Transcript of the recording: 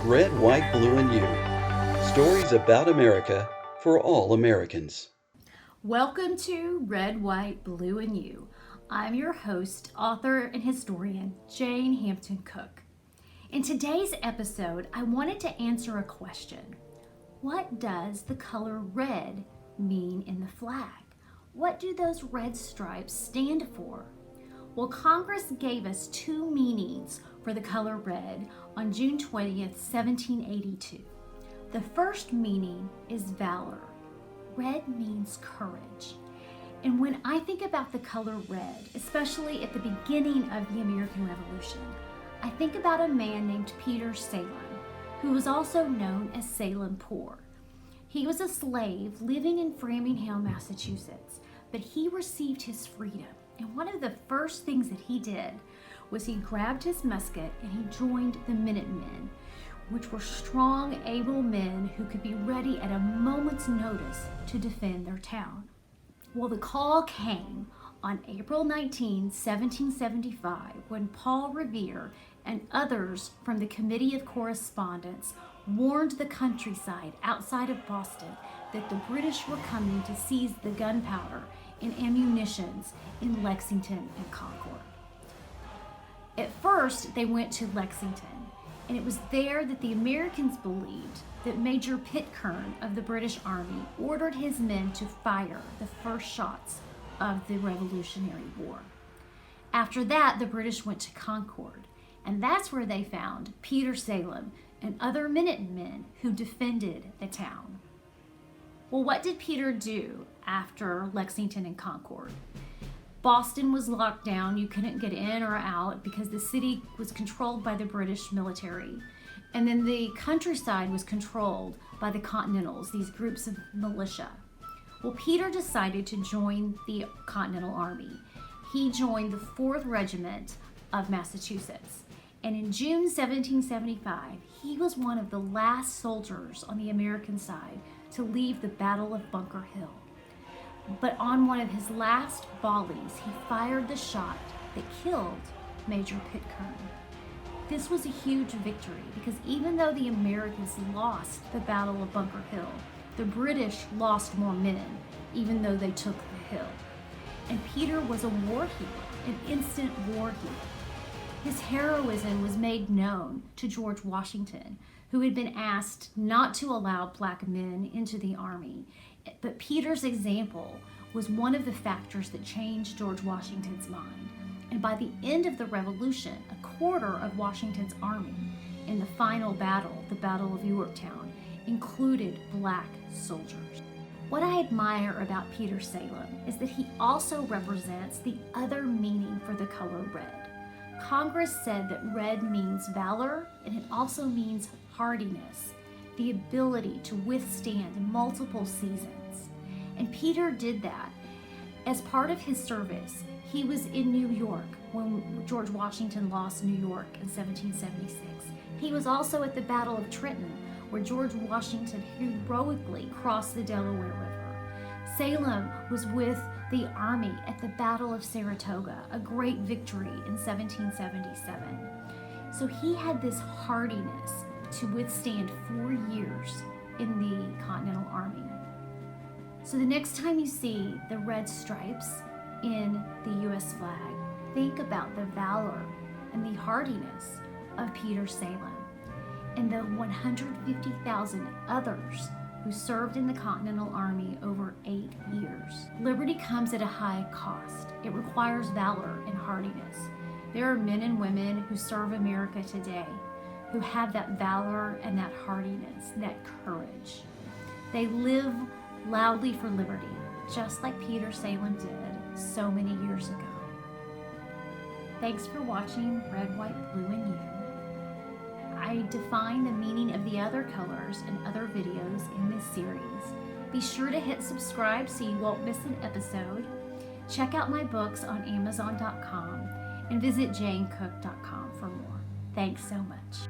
Red, White, Blue, and You. Stories about America for all Americans. Welcome to Red, White, Blue, and You. I'm your host, author, and historian, Jane Hampton Cook. In today's episode, I wanted to answer a question. What does the color red mean in the flag? What do those red stripes stand for? Well, Congress gave us two meanings for the color red on June 20th, 1782. The first meaning is valor. Red means courage. And when I think about the color red, especially at the beginning of the American Revolution, I think about a man named Peter Salem, who was also known as Salem Poor. He was a slave living in Framingham, Massachusetts, but he received his freedom. And one of the first things that he did was he grabbed his musket and he joined the Minutemen, which were strong, able men who could be ready at a moment's notice to defend their town. Well, the call came on April 19, 1775, when Paul Revere and others from the Committee of Correspondence warned the countryside outside of Boston that the British were coming to seize the gunpowder and ammunitions in Lexington and Concord. At first, they went to Lexington, and it was there that the Americans believed that Major Pitcairn of the British Army ordered his men to fire the first shots of the Revolutionary War. After that, the British went to Concord, and that's where they found Peter Salem and other Minutemen who defended the town. Well, what did Peter do after Lexington and Concord? Boston was locked down. You couldn't get in or out because the city was controlled by the British military. And then the countryside was controlled by the Continentals, these groups of militia. Well, Peter decided to join the Continental Army. He joined the 4th Regiment of Massachusetts. And in June 1775, he was one of the last soldiers on the American side to leave the Battle of Bunker Hill. But on one of his last volleys, he fired the shot that killed Major Pitcairn. This was a huge victory because even though the Americans lost the Battle of Bunker Hill, the British lost more men, even though they took the hill. And Peter was a war hero, an instant war hero. His heroism was made known to George Washington, who had been asked not to allow black men into the army. But Peter's example was one of the factors that changed George Washington's mind. And by the end of the Revolution, a quarter of Washington's army in the final battle, the Battle of Yorktown, included black soldiers. What I admire about Peter Salem is that he also represents the other meaning for the color red. Congress said that red means valor, and it also means hardiness, the ability to withstand multiple seasons. And Peter did that. As part of his service, he was in New York when George Washington lost New York in 1776. He was also at the Battle of Trenton, where George Washington heroically crossed the Delaware River. Salem was with the army at the Battle of Saratoga, a great victory in 1777. So he had this hardiness to withstand 4 years in the Continental Army. So the next time you see the red stripes in the U.S. flag, think about the valor and the hardiness of Peter Salem and the 150,000 others who served in the Continental Army over 8 years. Liberty comes at a high cost. It requires valor and hardiness. There are men and women who serve America today who have that valor and that hardiness, that courage. They live loudly for liberty, just like Peter Salem did so many years ago. Thanks for watching Red, White, Blue, and You. I define the meaning of the other colors in other videos in this series. Be sure to hit subscribe so you won't miss an episode. Check out my books on Amazon.com and visit JaneCook.com for more. Thanks so much.